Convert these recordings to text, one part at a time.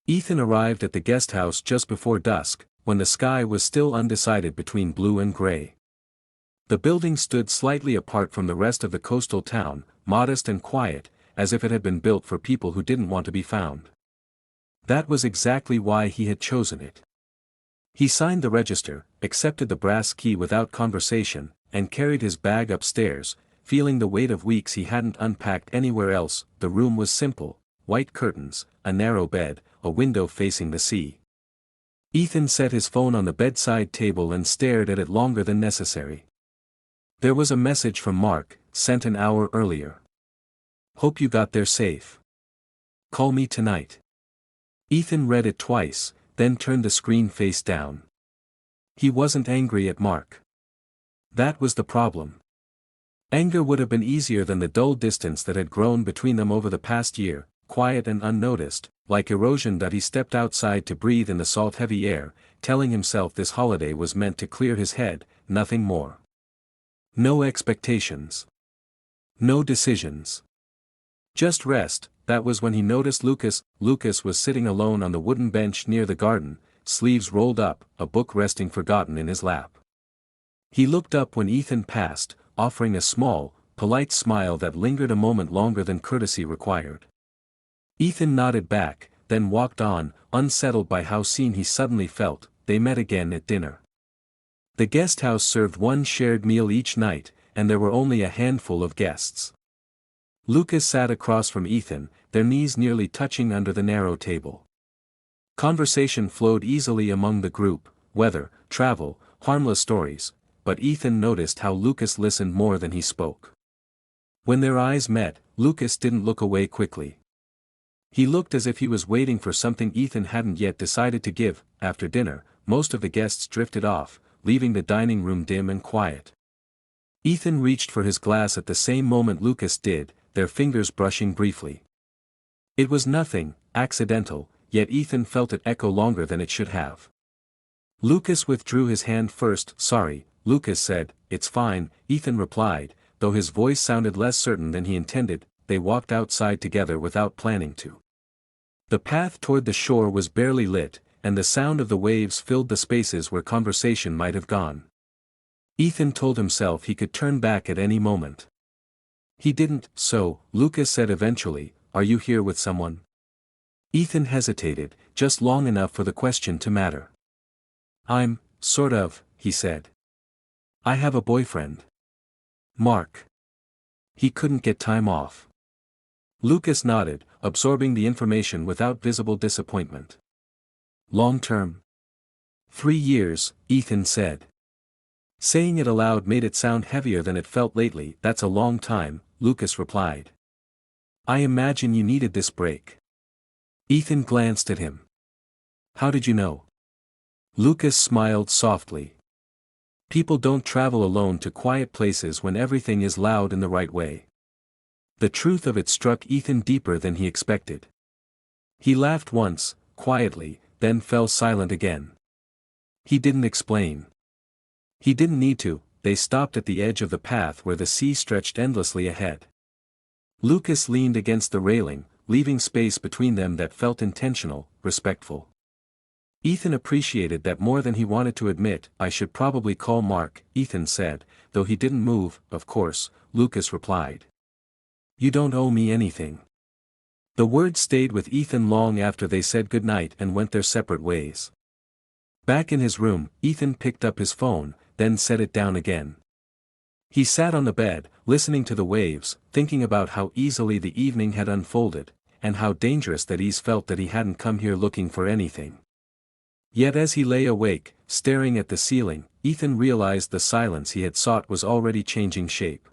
Ethan arrived at the guest house just before dusk, when the sky was still undecided between blue and gray. The building stood slightly apart from the rest of the coastal town, modest and quiet, as if it had been built for people who didn't want to be found. That was exactly why he had chosen it. He signed the register, accepted the brass key without conversation, and carried his bag upstairs, feeling the weight of weeks he hadn't unpacked anywhere else. The room was simple: white curtains, a narrow bed, a window facing the sea. Ethan set his phone on the bedside table and stared at it longer than necessary. There was a message from Mark, sent an hour earlier. "Hope you got there safe. Call me tonight." Ethan read it twice, then turned the screen face down. He wasn't angry at Mark. That was the problem. Anger would have been easier than the dull distance that had grown between them over the past year, quiet and unnoticed, like erosion. That he stepped outside to breathe in the salt-heavy air, telling himself this holiday was meant to clear his head, nothing more. No expectations. No decisions. Just rest. That was when he noticed Lucas. Lucas was sitting alone on the wooden bench near the garden, sleeves rolled up, a book resting forgotten in his lap. He looked up when Ethan passed, offering a small, polite smile that lingered a moment longer than courtesy required. Ethan nodded back, then walked on, unsettled by how seen he suddenly felt. They met again at dinner. The guest house served one shared meal each night, and there were only a handful of guests. Lucas sat across from Ethan, their knees nearly touching under the narrow table. Conversation flowed easily among the group: weather, travel, harmless stories, but Ethan noticed how Lucas listened more than he spoke. When their eyes met, Lucas didn't look away quickly. He looked as if he was waiting for something Ethan hadn't yet decided to give. After dinner, most of the guests drifted off, leaving the dining room dim and quiet. Ethan reached for his glass at the same moment Lucas did, their fingers brushing briefly. It was nothing, accidental, yet Ethan felt it echo longer than it should have. Lucas withdrew his hand first. "Sorry," Lucas said. "It's fine," Ethan replied, though his voice sounded less certain than he intended. They walked outside together without planning to. The path toward the shore was barely lit, and the sound of the waves filled the spaces where conversation might have gone. Ethan told himself he could turn back at any moment. He didn't. "So," Lucas said eventually, "are you here with someone?" Ethan hesitated, just long enough for the question to matter. "I'm, sort of," he said. "I have a boyfriend. Mark. He couldn't get time off." Lucas nodded, absorbing the information without visible disappointment. "Long term?" 3 years, Ethan said. Saying it aloud made it sound heavier than it felt lately. "That's a long time," Lucas replied. "I imagine you needed this break." Ethan glanced at him. "How did you know?" Lucas smiled softly. "People don't travel alone to quiet places when everything is loud in the right way." The truth of it struck Ethan deeper than he expected. He laughed once, quietly, then fell silent again. He didn't explain. He didn't need to. They stopped at the edge of the path where the sea stretched endlessly ahead. Lucas leaned against the railing, leaving space between them that felt intentional, respectful. Ethan appreciated that more than he wanted to admit. "I should probably call Mark," Ethan said, though he didn't move. "Of course," Lucas replied. "You don't owe me anything." The words stayed with Ethan long after they said goodnight and went their separate ways. Back in his room, Ethan picked up his phone, then set it down again. He sat on the bed, listening to the waves, thinking about how easily the evening had unfolded, and how dangerous that ease felt. That he hadn't come here looking for anything. Yet as he lay awake, staring at the ceiling, Ethan realized the silence he had sought was already changing shape.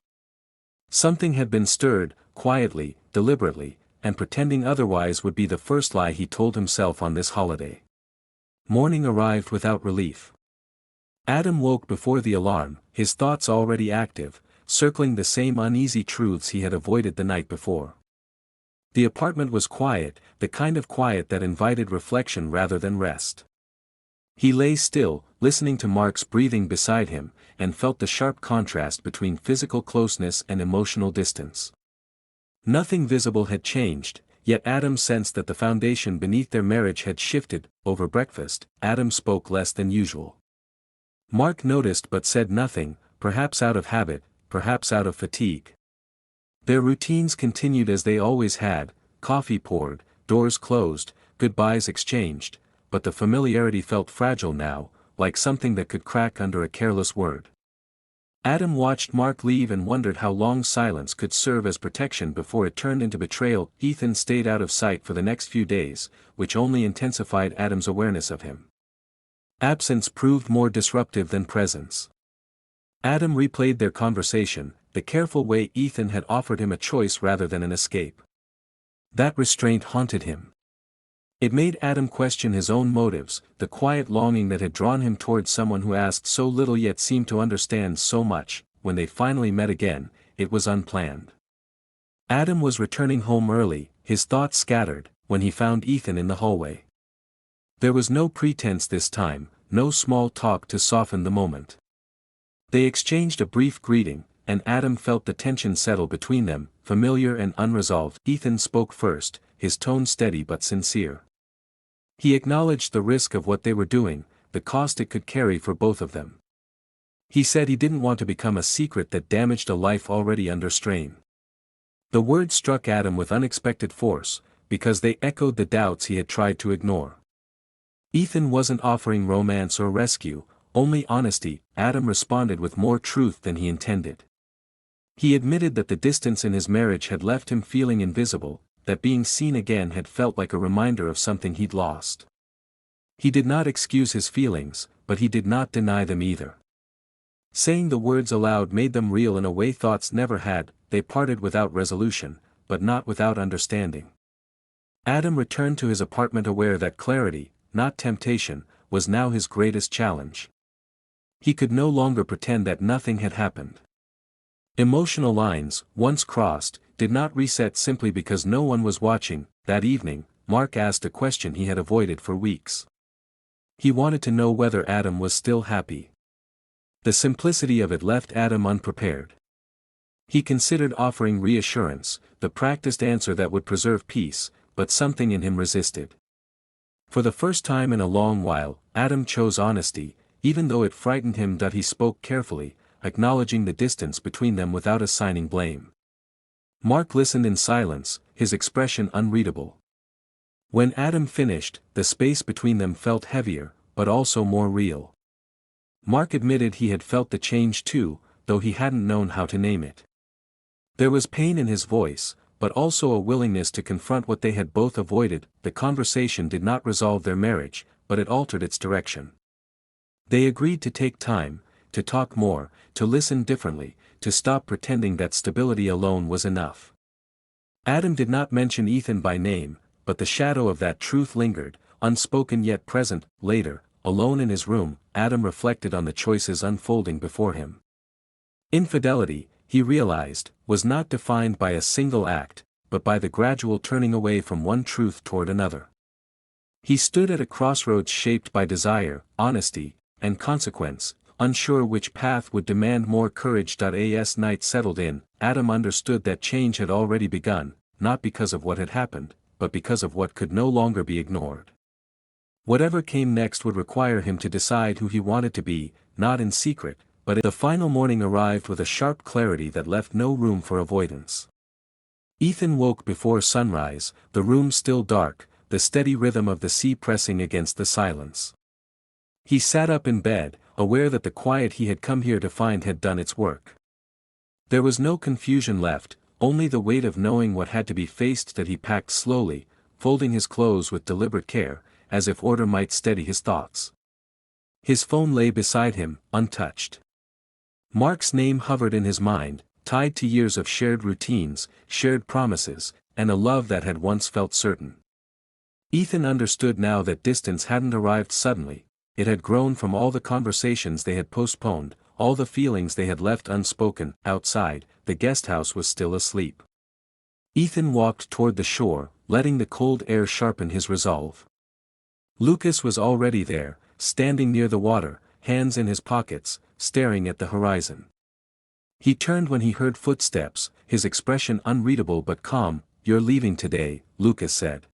Something had been stirred, quietly, deliberately, and pretending otherwise would be the first lie he told himself on this holiday. Morning arrived without relief. Adam woke before the alarm, his thoughts already active, circling the same uneasy truths he had avoided the night before. The apartment was quiet, the kind of quiet that invited reflection rather than rest. He lay still, listening to Mark's breathing beside him, and felt the sharp contrast between physical closeness and emotional distance. Nothing visible had changed, Yet Adam sensed that the foundation beneath their marriage had shifted. Over breakfast, Adam spoke less than usual. Mark noticed but said nothing, perhaps out of habit, perhaps out of fatigue. Their routines continued as they always had, coffee poured, doors closed, goodbyes exchanged, but the familiarity felt fragile now, like something that could crack under a careless word. Adam watched Mark leave and wondered how long silence could serve as protection before it turned into betrayal. Ethan stayed out of sight for the next few days, which only intensified Adam's awareness of him. Absence proved more disruptive than presence. Adam replayed their conversation, the careful way Ethan had offered him a choice rather than an escape. That restraint haunted him. It made Adam question his own motives, the quiet longing that had drawn him towards someone who asked so little yet seemed to understand so much. When they finally met again, it was unplanned. Adam was returning home early, his thoughts scattered, when he found Ethan in the hallway. There was no pretense this time, no small talk to soften the moment. They exchanged a brief greeting, and Adam felt the tension settle between them, familiar and unresolved. Ethan spoke first, his tone steady but sincere. He acknowledged the risk of what they were doing, the cost it could carry for both of them. He said he didn't want to become a secret that damaged a life already under strain. The words struck Adam with unexpected force, because they echoed the doubts he had tried to ignore. Ethan wasn't offering romance or rescue, only honesty. Adam responded with more truth than he intended. He admitted that the distance in his marriage had left him feeling invisible, that being seen again had felt like a reminder of something he'd lost. He did not excuse his feelings, but he did not deny them either. Saying the words aloud made them real in a way thoughts never had. They parted without resolution, but not without understanding. Adam returned to his apartment aware that clarity, not temptation, was now his greatest challenge. He could no longer pretend that nothing had happened. Emotional lines, once crossed, did not reset simply because no one was watching. That evening, Mark asked a question he had avoided for weeks. He wanted to know whether Adam was still happy. The simplicity of it left Adam unprepared. He considered offering reassurance, the practiced answer that would preserve peace, but something in him resisted. For the first time in a long while, Adam chose honesty, even though it frightened him. He spoke carefully, acknowledging the distance between them without assigning blame. Mark listened in silence, his expression unreadable. When Adam finished, the space between them felt heavier, but also more real. Mark admitted he had felt the change too, though he hadn't known how to name it. There was pain in his voice, but also a willingness to confront what they had both avoided. The conversation did not resolve their marriage, but it altered its direction. They agreed to take time, to talk more, to listen differently, to stop pretending that stability alone was enough. Adam did not mention Ethan by name, but the shadow of that truth lingered, unspoken yet present. Later, alone in his room, Adam reflected on the choices unfolding before him. Infidelity, he realized, was not defined by a single act, but by the gradual turning away from one truth toward another. He stood at a crossroads shaped by desire, honesty, and consequence, unsure which path would demand more courage. As night settled in, Adam understood that change had already begun, not because of what had happened, but because of what could no longer be ignored. Whatever came next would require him to decide who he wanted to be, not in secret, but the final morning arrived with a sharp clarity that left no room for avoidance. Ethan woke before sunrise, the room still dark, the steady rhythm of the sea pressing against the silence. He sat up in bed, aware that the quiet he had come here to find had done its work. There was no confusion left, only the weight of knowing what had to be faced. He packed slowly, folding his clothes with deliberate care, as if order might steady his thoughts. His phone lay beside him, untouched. Mark's name hovered in his mind, tied to years of shared routines, shared promises, and a love that had once felt certain. Ethan understood now that distance hadn't arrived suddenly, it had grown from all the conversations they had postponed, all the feelings they had left unspoken. Outside, the guesthouse was still asleep. Ethan walked toward the shore, letting the cold air sharpen his resolve. Lucas was already there, standing near the water, hands in his pockets, staring at the horizon. He turned when he heard footsteps, his expression unreadable but calm. "You're leaving today," Lucas said.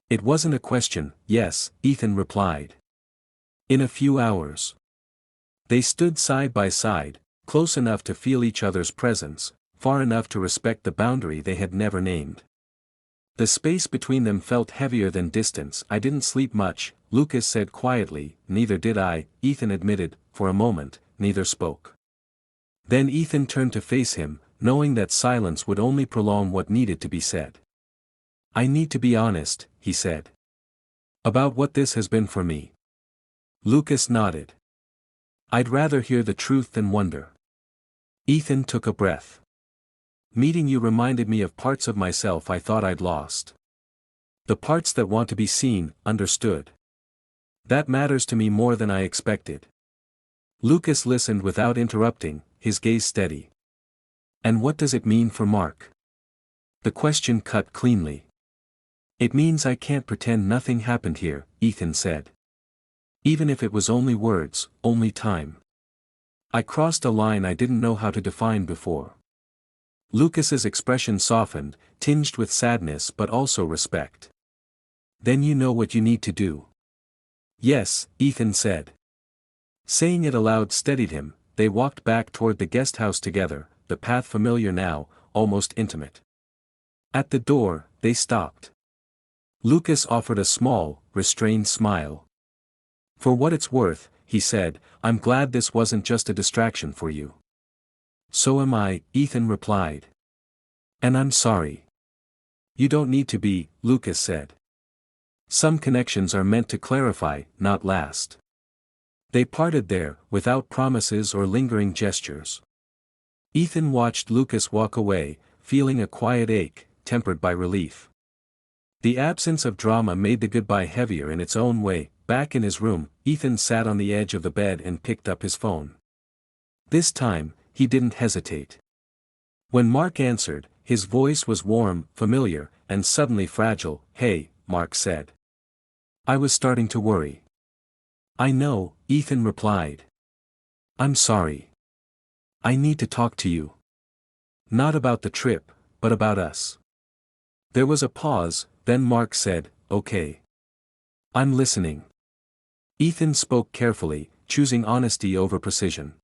It wasn't a question. "Yes," Ethan replied. "In a few hours." They stood side by side, close enough to feel each other's presence, far enough to respect the boundary they had never named. The space between them felt heavier than distance. "I didn't sleep much," Lucas said quietly. "Neither did I," Ethan admitted. For a moment, neither spoke. Then Ethan turned to face him, knowing that silence would only prolong what needed to be said. "I need to be honest," he said. "About what this has been for me." Lucas nodded. "I'd rather hear the truth than wonder." Ethan took a breath. "Meeting you reminded me of parts of myself I thought I'd lost. The parts that want to be seen, understood. That matters to me more than I expected." Lucas listened without interrupting, his gaze steady. "And what does it mean for Mark?" The question cut cleanly. "It means I can't pretend nothing happened here," Ethan said. "Even if it was only words, only time. I crossed a line I didn't know how to define before." Lucas's expression softened, tinged with sadness but also respect. "Then you know what you need to do." "Yes," Ethan said. Saying it aloud steadied him. They walked back toward the guest house together, the path familiar now, almost intimate. At the door, they stopped. Lucas offered a small, restrained smile. "For what it's worth," he said, "I'm glad this wasn't just a distraction for you." "So am I," Ethan replied. "And I'm sorry." "You don't need to be," Lucas said. "Some connections are meant to clarify, not last." They parted there, without promises or lingering gestures. Ethan watched Lucas walk away, feeling a quiet ache, tempered by relief. The absence of drama made the goodbye heavier in its own way. Back in his room, Ethan sat on the edge of the bed and picked up his phone. This time, he didn't hesitate. When Mark answered, his voice was warm, familiar, and suddenly fragile. "Hey," Mark said. "I was starting to worry." "I know," Ethan replied. "I'm sorry. I need to talk to you. Not about the trip, but about us." There was a pause, then Mark said, "Okay. I'm listening." Ethan spoke carefully, choosing honesty over precision.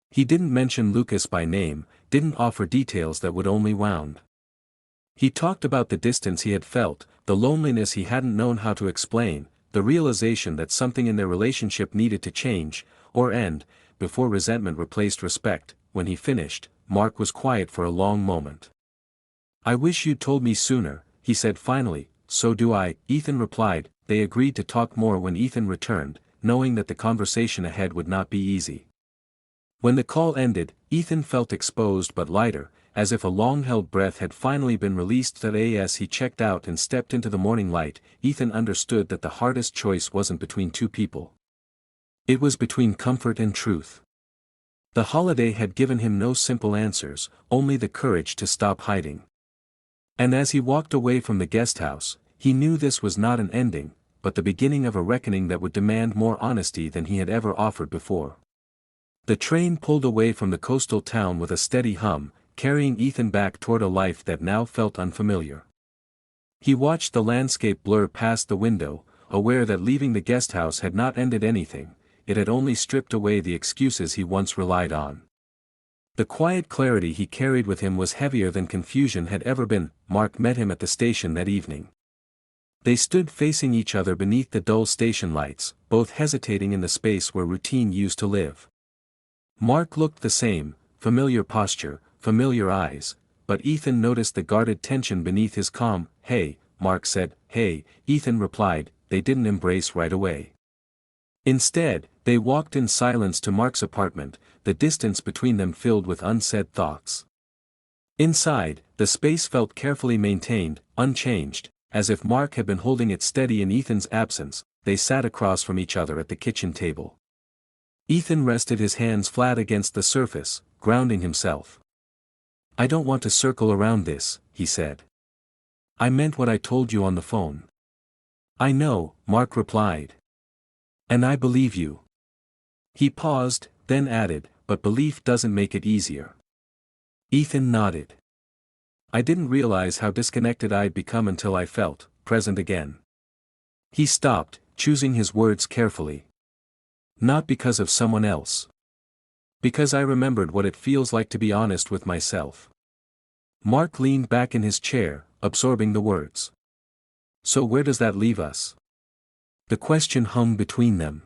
He didn't mention Lucas by name, didn't offer details that would only wound. He talked about the distance he had felt, the loneliness he hadn't known how to explain, the realization that something in their relationship needed to change, or end, before resentment replaced respect. When he finished, Mark was quiet for a long moment. "I wish you'd told me sooner," he said finally. "So do I," Ethan replied. They agreed to talk more when Ethan returned, knowing that the conversation ahead would not be easy. When the call ended, Ethan felt exposed but lighter, as if a long-held breath had finally been released. As he checked out and stepped into the morning light, Ethan understood that the hardest choice wasn't between two people. It was between comfort and truth. The holiday had given him no simple answers, only the courage to stop hiding. And as he walked away from the guest house, he knew this was not an ending, but the beginning of a reckoning that would demand more honesty than he had ever offered before. The train pulled away from the coastal town with a steady hum, carrying Ethan back toward a life that now felt unfamiliar. He watched the landscape blur past the window, aware that leaving the guest house had not ended anything, it had only stripped away the excuses he once relied on. The quiet clarity he carried with him was heavier than confusion had ever been. Mark met him at the station that evening. They stood facing each other beneath the dull station lights, both hesitating in the space where routine used to live. Mark looked the same, familiar posture, familiar eyes, but Ethan noticed the guarded tension beneath his calm. "Hey," Mark said. "Hey," Ethan replied. They didn't embrace right away. Instead, they walked in silence to Mark's apartment, the distance between them filled with unsaid thoughts. Inside, the space felt carefully maintained, unchanged, as if Mark had been holding it steady in Ethan's absence. They sat across from each other at the kitchen table. Ethan rested his hands flat against the surface, grounding himself. "I don't want to circle around this," he said. "I meant what I told you on the phone." "I know," Mark replied. "And I believe you." He paused, then added, "But belief doesn't make it easier." Ethan nodded. I didn't realize how disconnected I'd become until I felt present again. He stopped, choosing his words carefully. Not because of someone else. Because I remembered what it feels like to be honest with myself. Mark leaned back in his chair, absorbing the words. So where does that leave us? The question hung between them.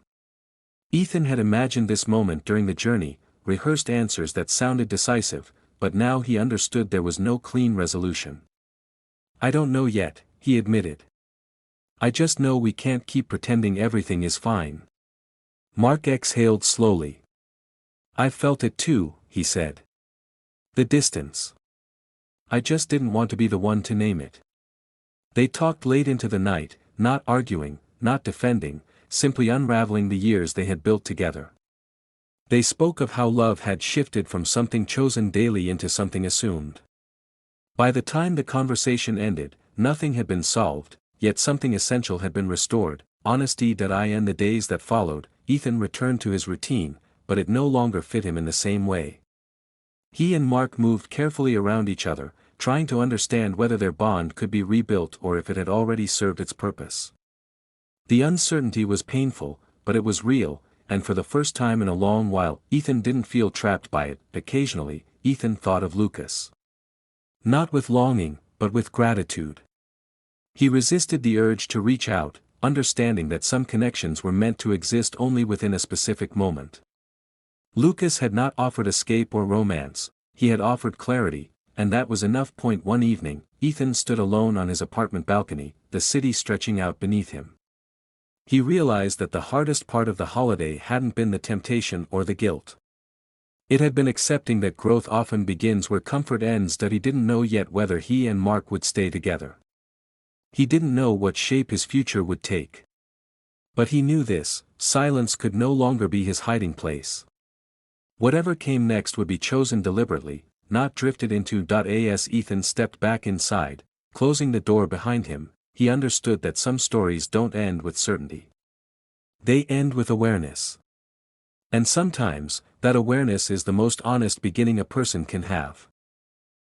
Ethan had imagined this moment during the journey, rehearsed answers that sounded decisive, but now he understood there was no clean resolution. I don't know yet, he admitted. I just know we can't keep pretending everything is fine. Mark exhaled slowly. I felt it too, he said. The distance. I just didn't want to be the one to name it. They talked late into the night, not arguing, not defending, simply unraveling the years they had built together. They spoke of how love had shifted from something chosen daily into something assumed. By the time the conversation ended, nothing had been solved, yet something essential had been restored, honesty. In the days that followed, Ethan returned to his routine, but it no longer fit him in the same way. He and Mark moved carefully around each other, trying to understand whether their bond could be rebuilt or if it had already served its purpose. The uncertainty was painful, but it was real, and for the first time in a long while, Ethan didn't feel trapped by it. Occasionally, Ethan thought of Lucas. Not with longing, but with gratitude. He resisted the urge to reach out, understanding that some connections were meant to exist only within a specific moment. Lucas had not offered escape or romance, he had offered clarity, and that was enough. One evening, Ethan stood alone on his apartment balcony, the city stretching out beneath him. He realized that the hardest part of the holiday hadn't been the temptation or the guilt. It had been accepting that growth often begins where comfort ends. That he didn't know yet whether he and Mark would stay together. He didn't know what shape his future would take. But he knew this: silence could no longer be his hiding place. Whatever came next would be chosen deliberately, not drifted into. As Ethan stepped back inside, closing the door behind him, he understood that some stories don't end with certainty. They end with awareness. And sometimes, that awareness is the most honest beginning a person can have.